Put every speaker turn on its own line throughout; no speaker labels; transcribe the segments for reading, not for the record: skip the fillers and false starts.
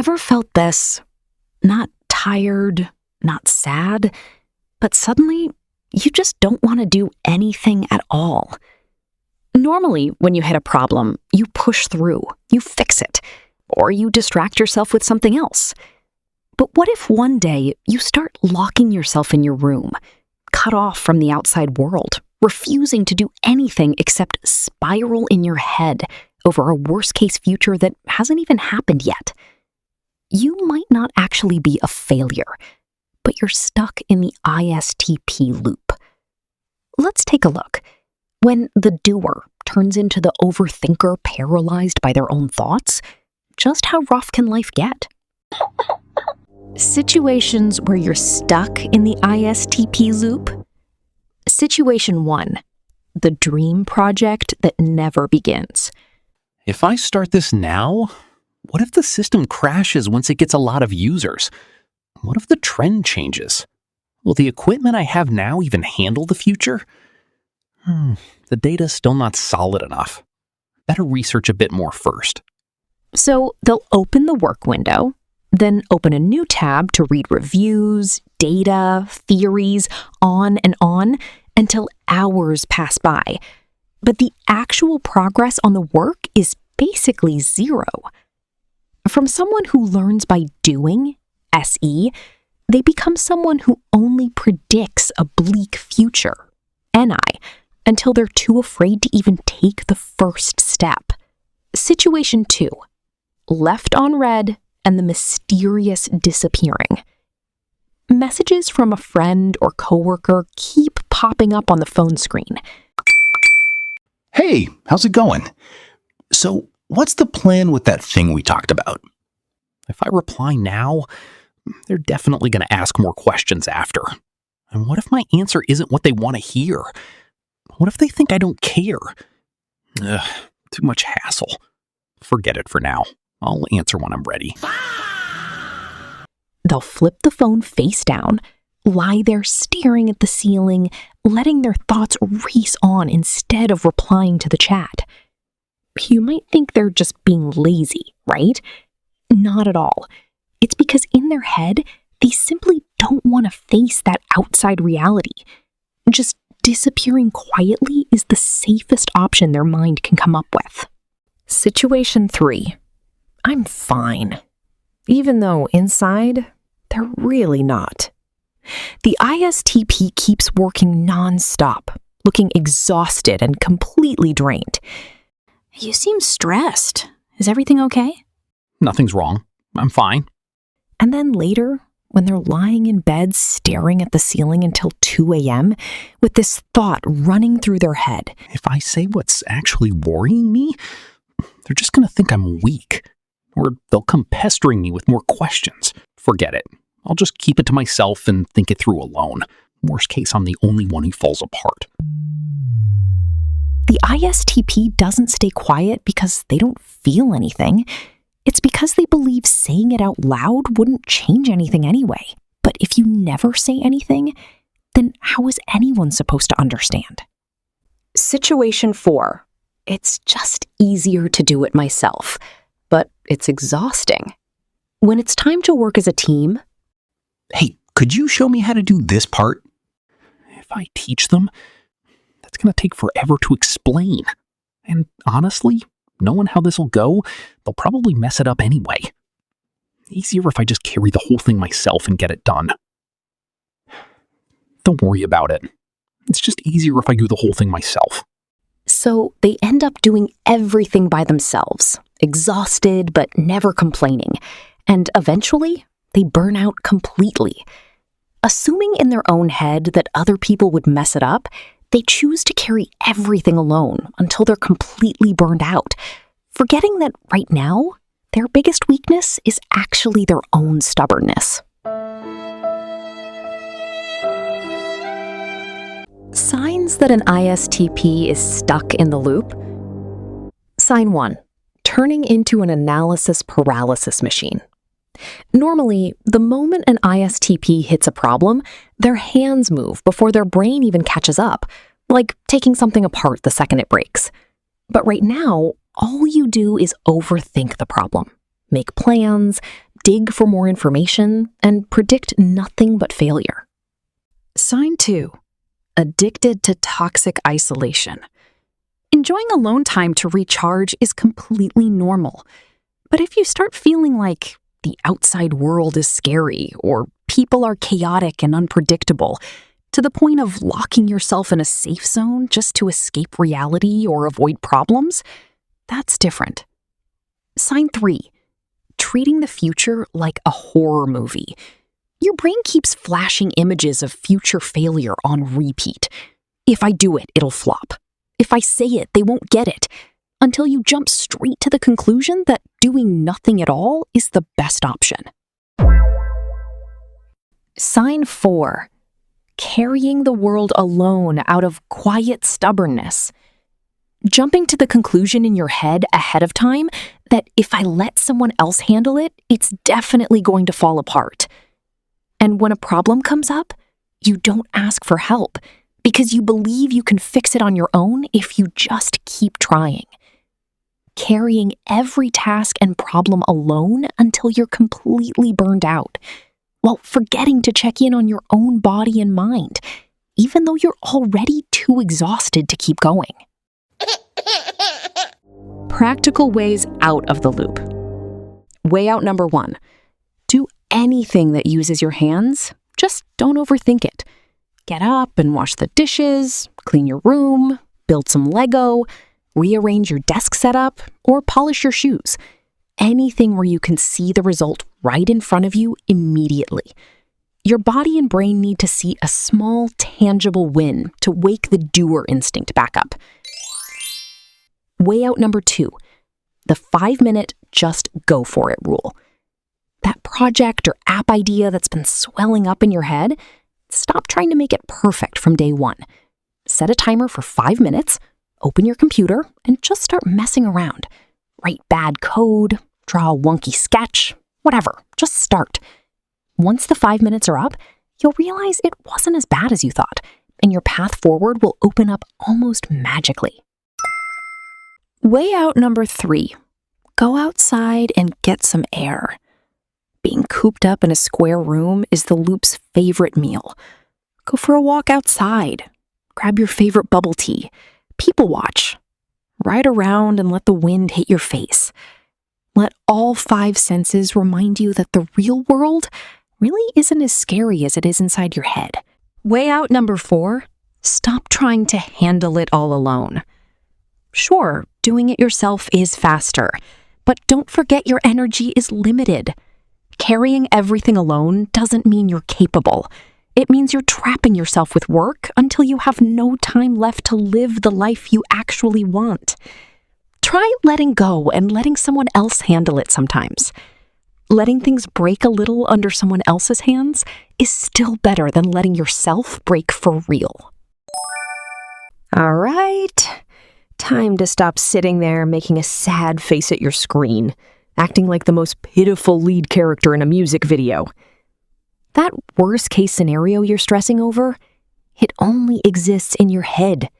Ever felt this? Not tired, not sad, but suddenly you just don't want to do anything at all. Normally, when you hit a problem, you push through, you fix it, or you distract yourself with something else. But what if one day you start locking yourself in your room, cut off from the outside world, refusing to do anything except spiral in your head over a worst-case future that hasn't even happened yet? You might not actually be a failure, but you're stuck in the ISTP loop. Let's take a look. When the doer turns into the overthinker paralyzed by their own thoughts, just how rough can life get? Situations where you're stuck in the ISTP loop. Situation 1. The dream project that never begins.
If I start this now, what if the system crashes once it gets a lot of users? What if the trend changes? Will the equipment I have now even handle the future? The data's still not solid enough. Better research a bit more first.
So they'll open the work window, then open a new tab to read reviews, data, theories, on and on, until hours pass by. But the actual progress on the work is basically zero. From someone who learns by doing, SE, they become someone who only predicts a bleak future, NI, until they're too afraid to even take the first step. Situation 2. Left on red and the mysterious disappearing. Messages from a friend or coworker keep popping up on the phone screen.
Hey, how's it going? So, what's the plan with that thing we talked about?
If I reply now, they're definitely going to ask more questions after. And what if my answer isn't what they want to hear? What if they think I don't care? Too much hassle. Forget it for now. I'll answer when I'm ready.
They'll flip the phone face down, lie there staring at the ceiling, letting their thoughts race on instead of replying to the chat. You might think they're just being lazy, right? Not at all. It's because in their head, they simply don't want to face that outside reality. Just disappearing quietly is the safest option their mind can come up with. Situation 3. I'm fine. Even though inside, they're really not. The ISTP keeps working nonstop, looking exhausted and completely drained. You seem stressed. Is everything okay?
Nothing's wrong. I'm fine.
And then later, when they're lying in bed staring at the ceiling until 2 a.m., with this thought running through their head.
If I say what's actually worrying me, they're just going to think I'm weak. Or they'll come pestering me with more questions. Forget it. I'll just keep it to myself and think it through alone. Worst case, I'm the only one who falls apart.
The ISTP doesn't stay quiet because they don't feel anything. It's because they believe saying it out loud wouldn't change anything anyway. But if you never say anything, then how is anyone supposed to understand? Situation 4. It's just easier to do it myself, but it's exhausting. When it's time to work as a team...
Hey, could you show me how to do this part?
If I teach them, that's going to take forever to explain. And honestly, knowing how this will go, they'll probably mess it up anyway. Easier if I just carry the whole thing myself and get it done. Don't worry about it. It's just easier if I do the whole thing myself.
So they end up doing everything by themselves, exhausted but never complaining. And eventually, they burn out completely. Assuming in their own head that other people would mess it up, they choose to carry everything alone until they're completely burned out, forgetting that right now, their biggest weakness is actually their own stubbornness. Signs that an ISTP is stuck in the loop. Sign 1. Turning into an analysis paralysis machine. Normally, the moment an ISTP hits a problem, their hands move before their brain even catches up, like taking something apart the second it breaks. But right now, all you do is overthink the problem, make plans, dig for more information, and predict nothing but failure. Sign 2. Addicted to toxic isolation. Enjoying alone time to recharge is completely normal. But if you start feeling like the outside world is scary or people are chaotic and unpredictable, to the point of locking yourself in a safe zone just to escape reality or avoid problems, that's different. Sign 3. Treating the future like a horror movie. Your brain keeps flashing images of future failure on repeat. If I do it, it'll flop. If I say it, they won't get it. Until you jump straight to the conclusion that doing nothing at all is the best option. Sign 4. Carrying the world alone out of quiet stubbornness. Jumping to the conclusion in your head ahead of time that if I let someone else handle it, it's definitely going to fall apart. And when a problem comes up, you don't ask for help because you believe you can fix it on your own if you just keep trying. Carrying every task and problem alone until you're completely burned out, while forgetting to check in on your own body and mind, even though you're already too exhausted to keep going. Practical ways out of the loop. Way out number 1. Do anything that uses your hands, just don't overthink it. Get up and wash the dishes, clean your room, build some Lego, rearrange your desk setup, or polish your shoes. Anything where you can see the result right in front of you immediately. Your body and brain need to see a small, tangible win to wake the doer instinct back up. Way out number 2. The 5-minute just go for it rule. That project or app idea that's been swelling up in your head, stop trying to make it perfect from day 1. Set a timer for 5 minutes, open your computer, and just start messing around. Write bad code, draw a wonky sketch, whatever, just start. Once the 5 minutes are up, you'll realize it wasn't as bad as you thought, and your path forward will open up almost magically. Way out number 3. Go outside and get some air. Being cooped up in a square room is the loop's favorite meal. Go for a walk outside. Grab your favorite bubble tea. People watch. Ride around and let the wind hit your face. Let all 5 senses remind you that the real world really isn't as scary as it is inside your head. Way out number 4. Stop trying to handle it all alone. Sure, doing it yourself is faster, but don't forget your energy is limited. Carrying everything alone doesn't mean you're capable. It means you're trapping yourself with work until you have no time left to live the life you actually want. Try letting go and letting someone else handle it sometimes. Letting things break a little under someone else's hands is still better than letting yourself break for real. All right. Time to stop sitting there making a sad face at your screen, acting like the most pitiful lead character in a music video. That worst-case scenario you're stressing over, it only exists in your head.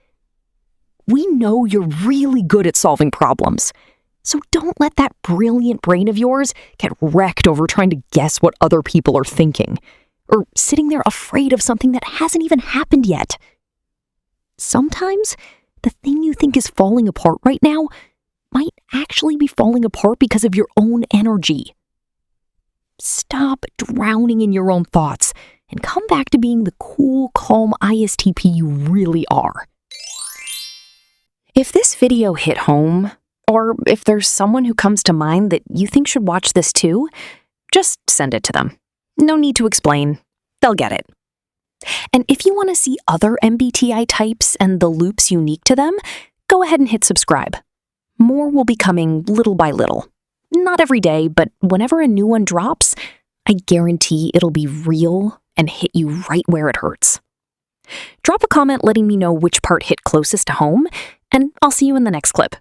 We know you're really good at solving problems, so don't let that brilliant brain of yours get wrecked over trying to guess what other people are thinking, or sitting there afraid of something that hasn't even happened yet. Sometimes, the thing you think is falling apart right now might actually be falling apart because of your own energy. Stop drowning in your own thoughts and come back to being the cool, calm ISTP you really are. If this video hit home, or if there's someone who comes to mind that you think should watch this too, just send it to them. No need to explain. They'll get it. And if you want to see other MBTI types and the loops unique to them, go ahead and hit subscribe. More will be coming little by little. Not every day, but whenever a new one drops, I guarantee it'll be real and hit you right where it hurts. Drop a comment letting me know which part hit closest to home, and I'll see you in the next clip.